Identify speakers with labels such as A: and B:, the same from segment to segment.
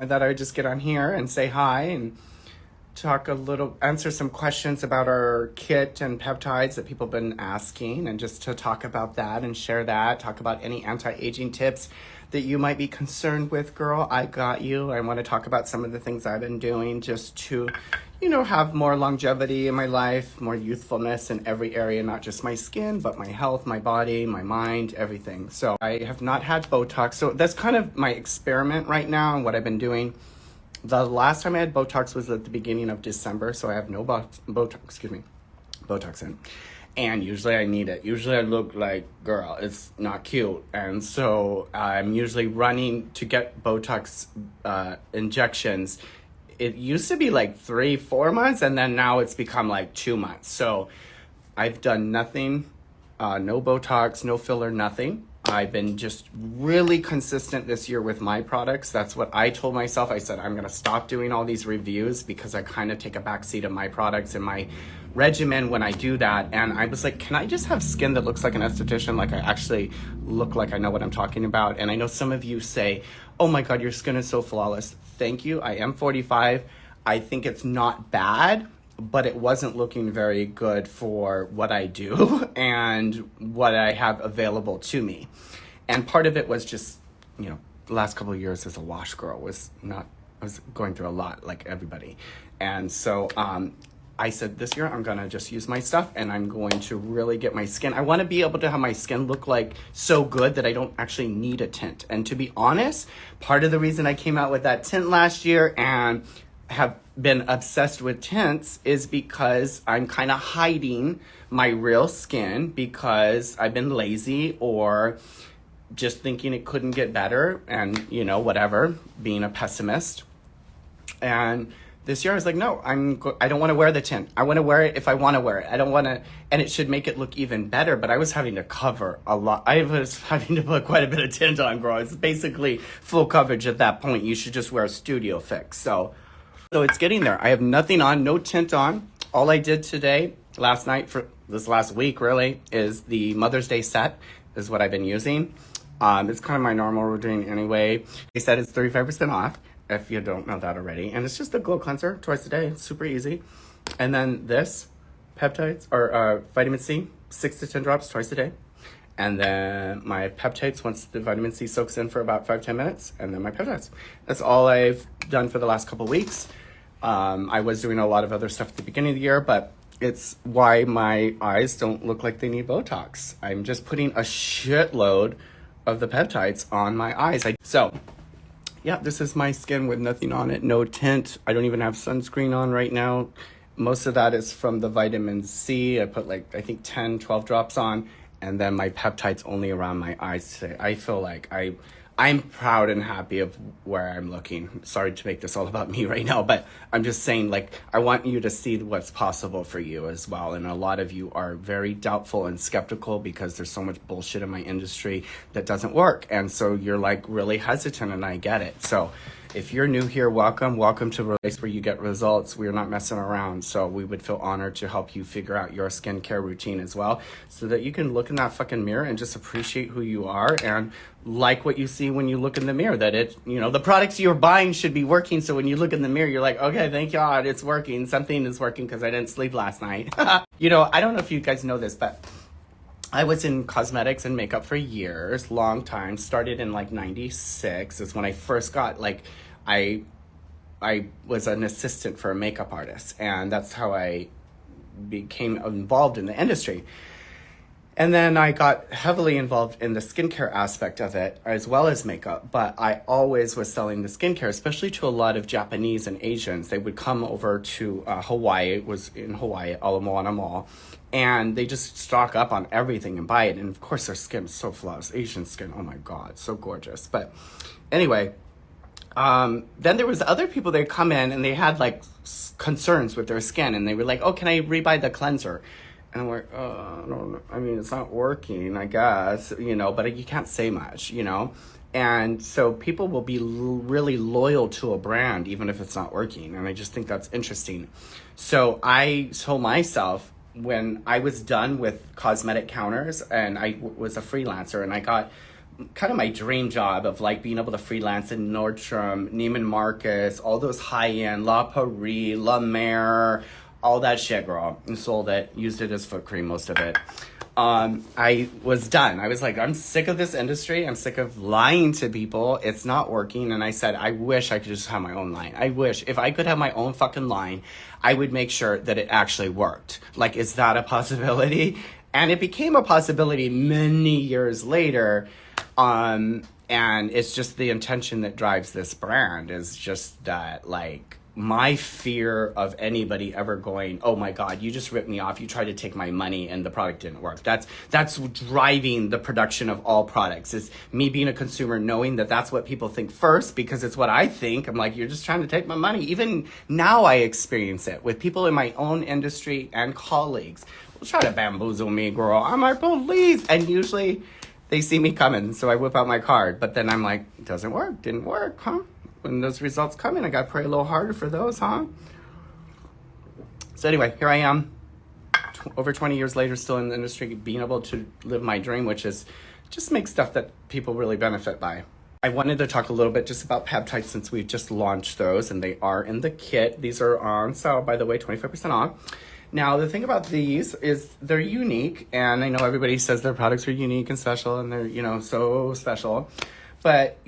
A: I thought I would just get on here and say hi and talk a little, answer some questions about our kit and peptides that people have been asking, and just to talk about that and share that, talk about any anti-aging tips that you might be concerned with. Girl, I got you. I want to talk about some of the things I've been doing just to, have more longevity in my life, more youthfulness in every area, not just my skin, but my health, my body, my mind, everything. So I have not had Botox. So that's kind of my experiment right now and what I've been doing. The last time I had Botox was at the beginning of December, so I have no Botox in. And usually I need it. Usually I look like, girl, it's not cute. And so I'm usually running to get Botox injections. It used to be like 3-4 months, and then now it's become like 2 months. So I've done nothing, no Botox, no filler, nothing. I've been just really consistent this year with my products. That's what I told myself. I said, I'm going to stop doing all these reviews because I kind of take a backseat of my products and my regimen when I do that. And I was like, can I just have skin that looks like an esthetician? Like I actually look like I know what I'm talking about. And I know some of you say, oh my God, your skin is so flawless. Thank you. I am 45. I think it's not bad, but it wasn't looking very good for what I do and what I have available to me. And part of it was just, the last couple of years as a wash girl I was going through a lot like everybody. And so I said this year I'm gonna just use my stuff and I'm going to really get my skin. I wanna be able to have my skin look like so good that I don't actually need a tint. And to be honest, part of the reason I came out with that tint last year and have been obsessed with tints is because I'm kind of hiding my real skin because I've been lazy or just thinking it couldn't get better and, whatever, being a pessimist. And this year I was like, no, I don't want to wear the tint. I want to wear it if I want to wear it. I don't want to, and it should make it look even better, but I was having to cover a lot. I was having to put quite a bit of tint on, girl. It's basically full coverage at that point. You should just wear a studio fix. So it's getting there. I have nothing on, no tint on. All I did last night, for this last week really, is the Mother's Day set is what I've been using. It's kind of my normal routine anyway. They said it's 35% off, if you don't know that already. And it's just a glow cleanser twice a day. It's super easy. And then this, peptides, or vitamin C, 6 to 10 drops twice a day. And then my peptides once the vitamin C soaks in for about 5-10 minutes. And then my peptides. That's all I've done for the last couple weeks. I was doing a lot of other stuff at the beginning of the year, but it's why my eyes don't look like they need Botox. I'm just putting a shitload of the peptides on my eyes. This is my skin with nothing on it, no tint. I don't even have sunscreen on right now. Most of that is from the vitamin C. I put 10, 12 drops on, and then my peptides only around my eyes today. I feel like I'm proud and happy of where I'm looking. Sorry to make this all about me right now, but I'm just saying, I want you to see what's possible for you as well. And a lot of you are very doubtful and skeptical because there's so much bullshit in my industry that doesn't work. And so you're really hesitant, and I get it. So if you're new here, welcome to a place where you get results. We're not messing around. So we would feel honored to help you figure out your skincare routine as well, so that you can look in that fucking mirror and just appreciate who you are and like what you see when you look in the mirror, that the products you're buying should be working. So when you look in the mirror, you're like, okay, thank God it's working. Something is working because I didn't sleep last night. I don't know if you guys know this, but I was in cosmetics and makeup for years, long time. Started in 96 is when I first got I was an assistant for a makeup artist, and that's how I became involved in the industry. And then I got heavily involved in the skincare aspect of it as well as makeup, but I always was selling the skincare, especially to a lot of Japanese and Asians. They would come over to Hawaii, it was in Hawaii, Ala Moana Mall, and they just stock up on everything and buy it. And of course their skin is so flawless. Asian skin, oh my God, so gorgeous. But anyway, then there was other people that come in and they had concerns with their skin, and they were like, oh, can I rebuy the cleanser? And I'm like, I don't know. I mean, it's not working, I guess, but you can't say much, And so people will be really loyal to a brand, even if it's not working. And I just think that's interesting. So I told myself, when I was done with cosmetic counters and I was a freelancer and I got kind of my dream job of like being able to freelance in Nordstrom, Neiman Marcus, all those high-end, La Prairie, La Mer, all that shit, girl. And sold it, used it as foot cream, most of it. I was done. I was like, I'm sick of this industry. I'm sick of lying to people. It's not working. And I said, I wish I could just have my own line. I wish if I could have my own fucking line, I would make sure that it actually worked. Like, is that a possibility? And it became a possibility many years later. And it's just the intention that drives this brand is just that, like, my fear of anybody ever going, oh my God, you just ripped me off. You tried to take my money and the product didn't work. That's driving the production of all products, is me being a consumer, knowing that that's what people think first, because it's what I think. I'm like, you're just trying to take my money. Even now I experience it with people in my own industry and colleagues. Will try to bamboozle me, girl. I'm like, please. And usually they see me coming, so I whip out my card. But then I'm like, it doesn't work. Didn't work, huh? When those results come in, I got to pray a little harder for those, huh? So anyway, here I am, over 20 years later, still in the industry, being able to live my dream, which is just make stuff that people really benefit by. I wanted to talk a little bit just about peptides since we've just launched those, and they are in the kit. These are on sale, by the way, 25% off. Now, the thing about these is they're unique, and I know everybody says their products are unique and special, and they're, so special. But,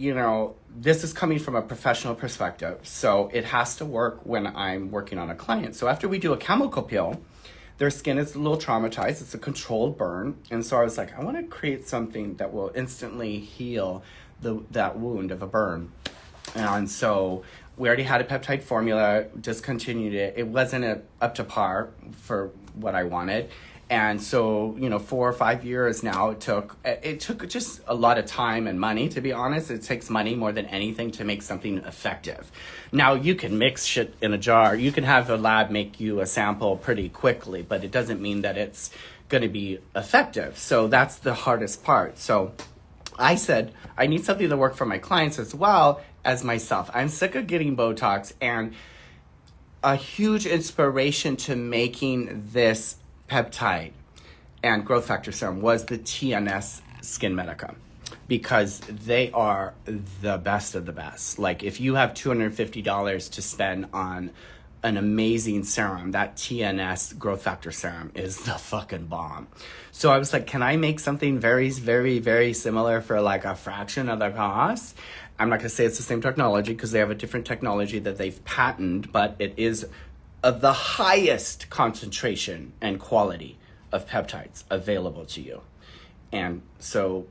A: this is coming from a professional perspective. So it has to work when I'm working on a client. So after we do a chemical peel, their skin is a little traumatized. It's a controlled burn. And so I was like, I want to create something that will instantly heal that wound of a burn. And so we already had a peptide formula, discontinued it. It wasn't up to par for what I wanted. And so, 4 or 5 years now, it took just a lot of time and money, to be honest. It takes money more than anything to make something effective. Now, you can mix shit in a jar. You can have a lab make you a sample pretty quickly, but it doesn't mean that it's going to be effective. So that's the hardest part. So I said, I need something to work for my clients as well as myself. I'm sick of getting Botox, and a huge inspiration to making this peptide and growth factor serum was the TNS Skin Medica, because they are the best of the best. Like, if you have $250 to spend on an amazing serum, that TNS growth factor serum is the fucking bomb. So I was like, can I make something very, very, very similar for like a fraction of the cost? I'm not gonna say it's the same technology, because they have a different technology that they've patented, but it is of the highest concentration and quality of peptides available to you. And so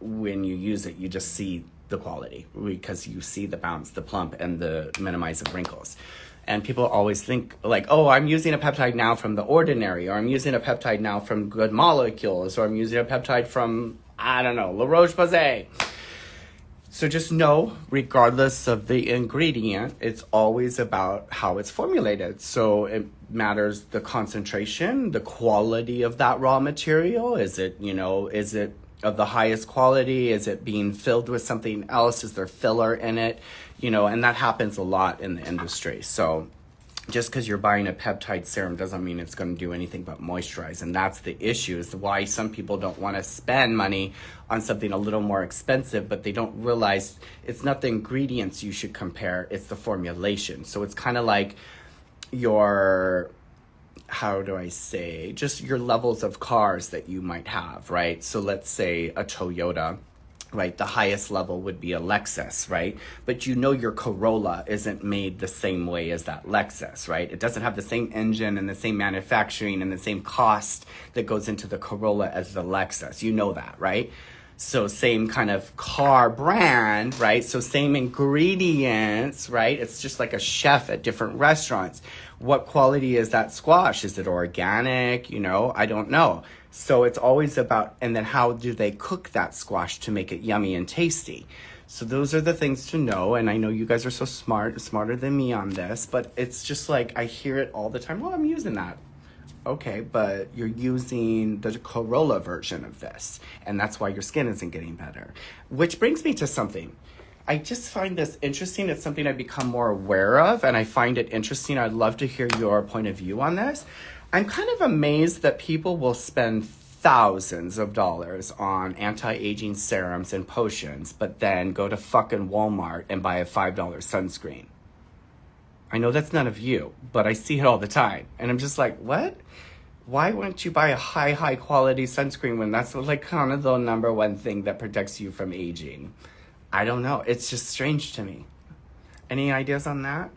A: when you use it, you just see the quality, because you see the bounce, the plump, and the minimize of wrinkles. And people always think like, oh, I'm using a peptide now from The Ordinary, or I'm using a peptide now from Good Molecules, or I'm using a peptide from, I don't know, La Roche-Posay. So just know, regardless of the ingredient, it's always about how it's formulated. So it matters the concentration, the quality of that raw material. Is it of the highest quality? Is it being filled with something else? Is there filler in it? And that happens a lot in the industry. So just because you're buying a peptide serum doesn't mean it's going to do anything but moisturize. And that's the issue, is why some people don't want to spend money on something a little more expensive, but they don't realize it's not the ingredients you should compare, it's the formulation. So it's kind of like your, just your levels of cars that you might have, right? So let's say a Toyota, right? The highest level would be a Lexus, right? But your Corolla isn't made the same way as that Lexus, right? It doesn't have the same engine and the same manufacturing and the same cost that goes into the Corolla as the Lexus. You know that, right? So same kind of car brand, right? So same ingredients, right? It's just like a chef at different restaurants. What quality is that squash? Is it organic? I don't know. So it's always about, and then how do they cook that squash to make it yummy and tasty? So those are the things to know. And I know you guys are so smarter than me on this, but it's just like, I hear it all the time. Well, I'm using that. Okay, but you're using the Corolla version of this, and that's why your skin isn't getting better. Which brings me to something. I just find this interesting. It's something I've become more aware of, and I find it interesting. I'd love to hear your point of view on this. I'm kind of amazed that people will spend thousands of dollars on anti-aging serums and potions, but then go to fucking Walmart and buy a $5 sunscreen. I know that's none of you, but I see it all the time. And I'm just like, what? Why wouldn't you buy a high quality sunscreen when that's like kind of the number one thing that protects you from aging? I don't know. It's just strange to me. Any ideas on that?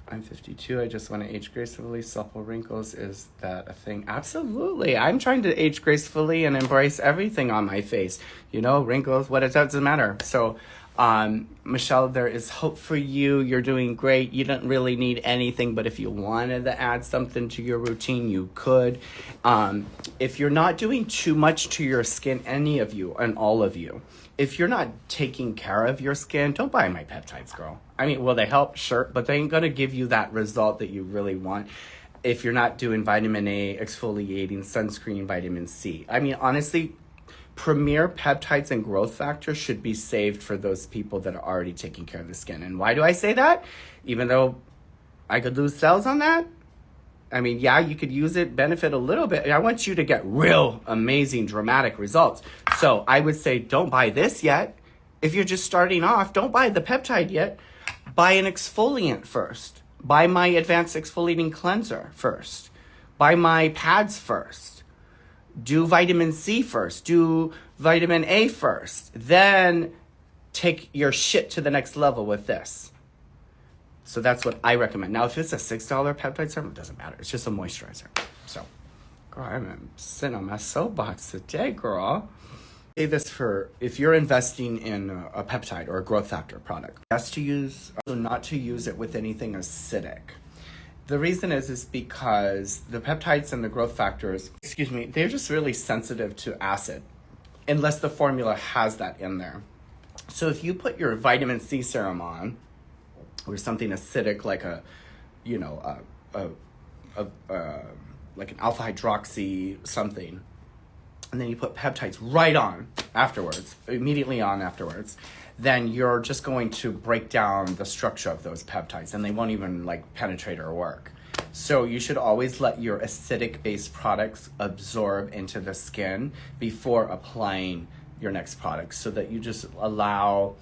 A: I'm 52. I just want to age gracefully. Supple wrinkles, is that a thing? Absolutely. I'm trying to age gracefully and embrace everything on my face. You know, wrinkles, what it doesn't matter. So, Michelle, there is hope for you. You're doing great. You don't really need anything, but if you wanted to add something to your routine, you could. If you're not doing too much to your skin, any of you and all of you, if you're not taking care of your skin, don't buy my peptides, girl. I mean, will they help? Sure, but they ain't gonna give you that result that you really want if you're not doing vitamin A, exfoliating, sunscreen, vitamin C. I mean, honestly, Premier Peptides and Growth Factor should be saved for those people that are already taking care of the skin. And why do I say that? Even though I could lose cells on that? I mean, yeah, you could use it, benefit a little bit. I want you to get real, amazing, dramatic results. So I would say don't buy this yet. If you're just starting off, don't buy the peptide yet. Buy an exfoliant first. Buy my advanced exfoliating cleanser first. Buy my pads first. Do vitamin C first. Do vitamin A first. Then take your shit to the next level with this. So that's what I recommend. Now, if it's a $6 peptide serum, it doesn't matter. It's just a moisturizer. So, girl, I'm sitting on my soapbox today, girl. Say this for if you're investing in a peptide or a growth factor product. Best to use, also not to use it with anything acidic. The reason is because the peptides and the growth factors, they're just really sensitive to acid, unless the formula has that in there. So if you put your vitamin C serum on, or something acidic like like an alpha hydroxy something, and then you put peptides right on afterwards, immediately on afterwards, then you're just going to break down the structure of those peptides and they won't even like penetrate or work. So you should always let your acidic based products absorb into the skin before applying your next product, so that you just allow,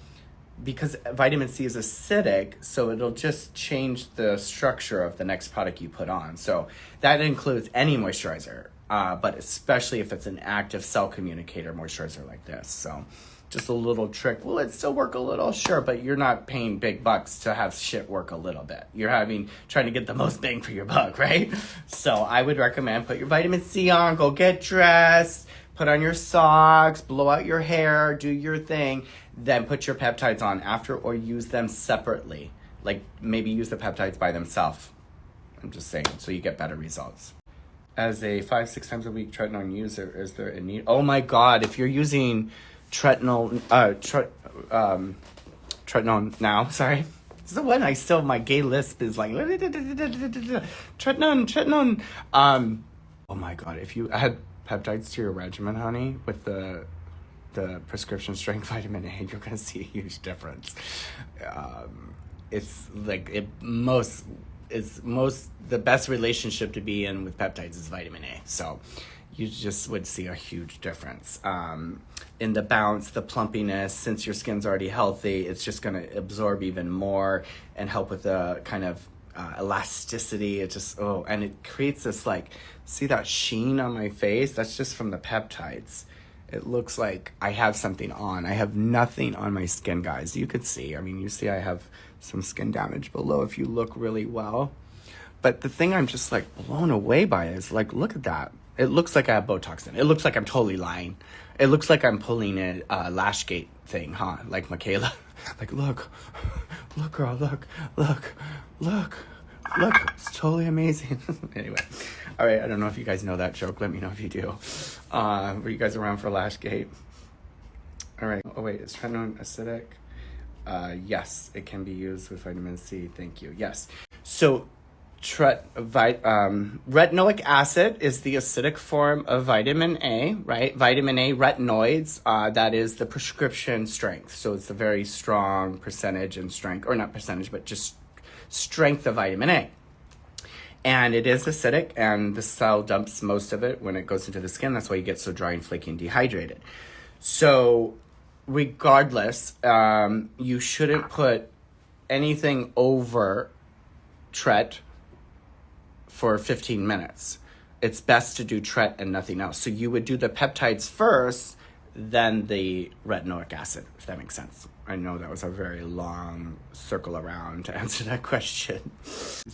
A: because vitamin C is acidic, so it'll just change the structure of the next product you put on. So that includes any moisturizer, but especially if it's an active cell communicator moisturizer like this. So just a little trick. Will it still work a little? Sure, but you're not paying big bucks to have shit work a little bit. You're trying to get the most bang for your buck, right? So I would recommend put your vitamin C on, go get dressed, put on your socks, blow out your hair, do your thing, then put your peptides on after, or use them separately. Like maybe use the peptides by themselves. I'm just saying, so you get better results. As a 5-6 times a week tretinoin user, is there a need? Oh my God, if you're using tretinoin now, sorry. This is the one my gay lisp is like, tretinoin. Oh my God, if you add peptides to your regimen, honey, with the prescription strength vitamin A, you're gonna see a huge difference. It's like the best relationship to be in with peptides is vitamin A. So you just would see a huge difference in the bounce, the plumpiness. Since your skin's already healthy, it's just gonna absorb even more and help with the kind of elasticity. It just, and it creates this like, see that sheen on my face? That's just from the peptides. It looks like I have something on. I have nothing on my skin, guys. You could see. I mean, you see I have some skin damage below if you look really well. But the thing I'm just like blown away by is like, look at that. It looks like I have Botox in it. It looks like I'm totally lying. It looks like I'm pulling a lash gate thing, huh? Like Michaela. Like, look, girl, look. It's totally amazing. Anyway. All right, I don't know if you guys know that joke. Let me know if you do. Were you guys around for Lashgate? All right. Oh, wait, is tretinoin acidic? Yes, it can be used with vitamin C. Thank you. Yes. So retinoic acid is the acidic form of vitamin A, right? Vitamin A retinoids, that is the prescription strength. So it's a very strong percentage and strength, or not percentage, but just strength of vitamin A. And it is acidic, and the cell dumps most of it when it goes into the skin. That's why you get so dry and flaky and dehydrated. So regardless, you shouldn't put anything over Tret for 15 minutes. It's best to do Tret and nothing else. So you would do the peptides first, then the retinoic acid, if that makes sense. I know that was a very long circle around to answer that question.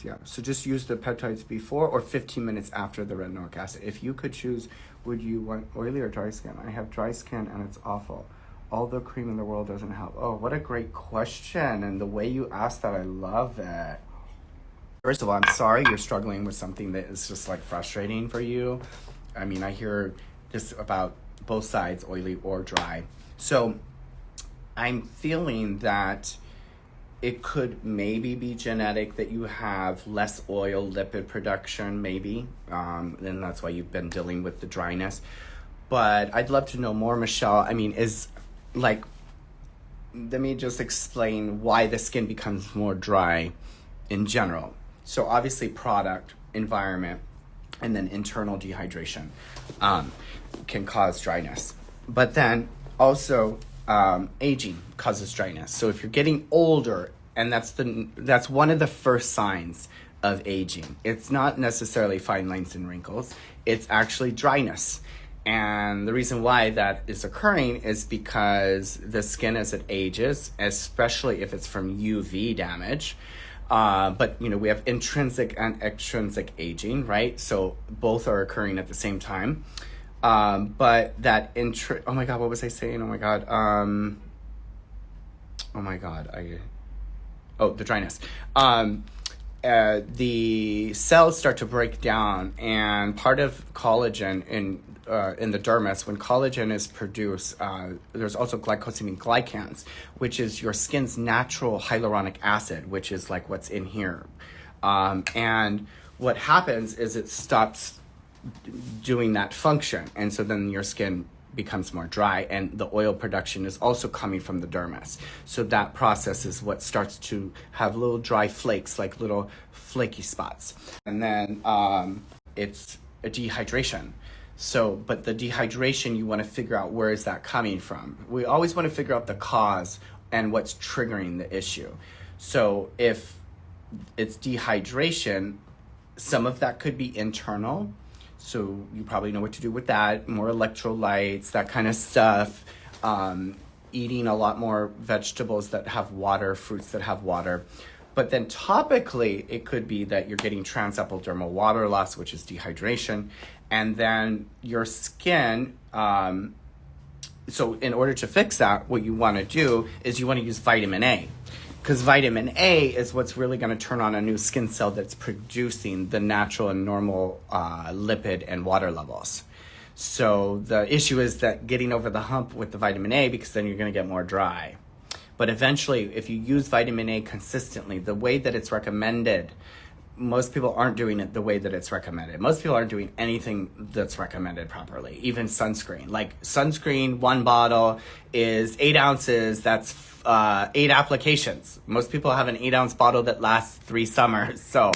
A: Yeah, so just use the peptides before or 15 minutes after the retinoic acid. If you could choose, would you want oily or dry skin? I have dry skin and it's awful. All the cream in the world doesn't help. Oh, what a great question. And the way you asked that, I love it. First of all, I'm sorry you're struggling with something that is just like frustrating for you. I mean, I hear this about both sides, oily or dry. So I'm feeling that it could maybe be genetic, that you have less oil lipid production, maybe. And that's why you've been dealing with the dryness. But I'd love to know more, Michelle. I mean, let me just explain why the skin becomes more dry in general. So obviously product, environment, and then internal dehydration can cause dryness. But then also aging causes dryness. So if you're getting older, and that's one of the first signs of aging. It's not necessarily fine lines and wrinkles. It's actually dryness. And the reason why that is occurring is because the skin as it ages, especially if it's from UV damage, but we have intrinsic and extrinsic aging, right? So both are occurring at the same time. But that oh my God, what was I saying? The dryness. The cells start to break down, and part of collagen in the dermis, when collagen is produced, there's also glycosamine glycans, which is your skin's natural hyaluronic acid, which is like what's in here. And what happens is it stops doing that function, and so then your skin becomes more dry, and the oil production is also coming from the dermis. So that process is what starts to have little dry flakes, like little flaky spots. And then it's a dehydration. So, but the dehydration, you want to figure out where is that coming from. We always want to figure out the cause and what's triggering the issue. So if it's dehydration, some of that could be internal. So you probably know what to do with that, more electrolytes, that kind of stuff. Eating a lot more vegetables that have water, fruits that have water. But then topically, it could be that you're getting transepidermal water loss, which is dehydration. And then your skin, so in order to fix that, what you want to do is you want to use vitamin A. Because vitamin A is what's really going to turn on a new skin cell that's producing the natural and normal lipid and water levels. So the issue is that getting over the hump with the vitamin A, because then you're going to get more dry. But eventually, if you use vitamin A consistently, the way that it's recommended, most people aren't doing it the way that it's recommended. Most people aren't doing anything that's recommended properly, even sunscreen. Like sunscreen, one bottle is 8 ounces, that's 8 applications. Most people have an 8-ounce bottle that lasts 3 summers. So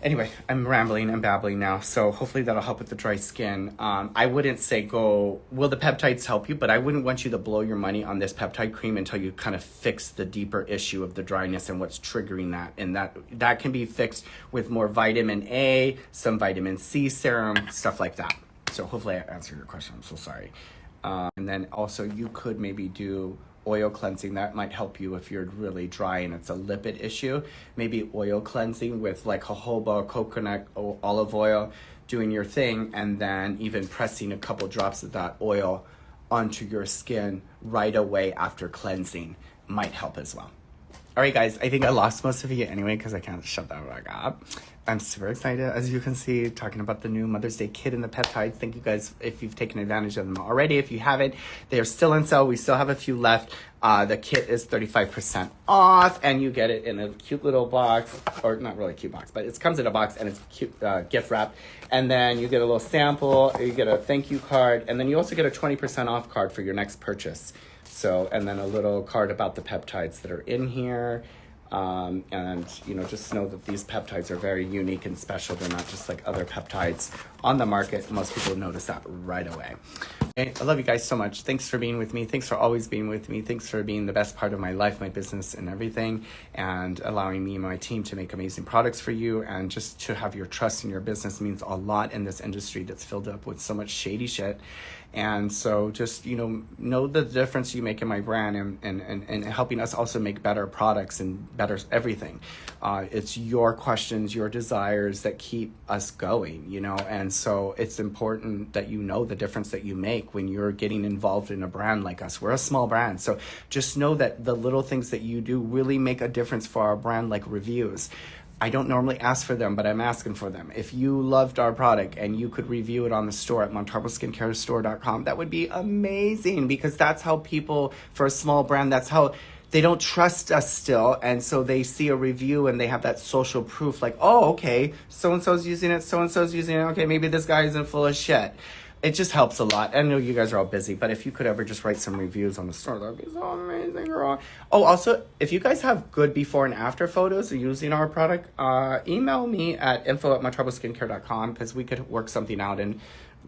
A: anyway, I'm rambling and babbling now. So hopefully that'll help with the dry skin. I wouldn't say will the peptides help you, but I wouldn't want you to blow your money on this peptide cream until you kind of fix the deeper issue of the dryness and what's triggering that. And that can be fixed with more vitamin A, some vitamin C serum, stuff like that. So hopefully I answered your question. I'm so sorry. And then also you could maybe do oil cleansing. That might help you if you're really dry and it's a lipid issue. Maybe oil cleansing with like jojoba, coconut, olive oil, doing your thing, and then even pressing a couple drops of that oil onto your skin right away after cleansing might help as well. All right, guys, I think I lost most of you anyway because I can't shut that back up. I'm super excited, as you can see, talking about the new Mother's Day kit and the peptides. Thank you guys if you've taken advantage of them already. If you haven't, they are still on sale. We still have a few left. The kit is 35% off, and you get it in a cute little box, or not really a cute box, but it comes in a box, and it's cute gift wrap. And then you get a little sample, you get a thank you card, and then you also get a 20% off card for your next purchase. So, and then a little card about the peptides that are in here. And, you know, just know that these peptides are very unique and special. They're not just like other peptides on the market. Most people notice that right away. Okay, I love you guys so much. Thanks for being with me. Thanks for always being with me. Thanks for being the best part of my life, my business, and everything, and allowing me and my team to make amazing products for you. And just to have your trust in your business means a lot in this industry that's filled up with so much shady shit. And so just, you know the difference you make in my brand, and helping us also make better products and better everything. It's your questions, your desires that keep us going, you know, and so it's important that you know the difference that you make when you're getting involved in a brand like us. We're a small brand, so just know that the little things that you do really make a difference for our brand, like reviews. I don't normally ask for them, but I'm asking for them. If you loved our product and you could review it on the store at montalboskincarestore.com, that would be amazing, because that's how people, for a small brand, that's how they don't trust us still. And so they see a review and they have that social proof, like, oh, okay, so-and-so's using it, so-and-so's using it. Okay, maybe this guy isn't full of shit. It just helps a lot. I know you guys are all busy, but if you could ever just write some reviews on the store, that would be so amazing, girl. Oh, also, if you guys have good before and after photos of using our product, email me at info@montalbosskincare.com, because we could work something out and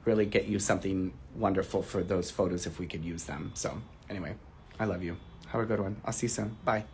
A: really get you something wonderful for those photos if we could use them. So anyway, I love you. Have a good one. I'll see you soon. Bye.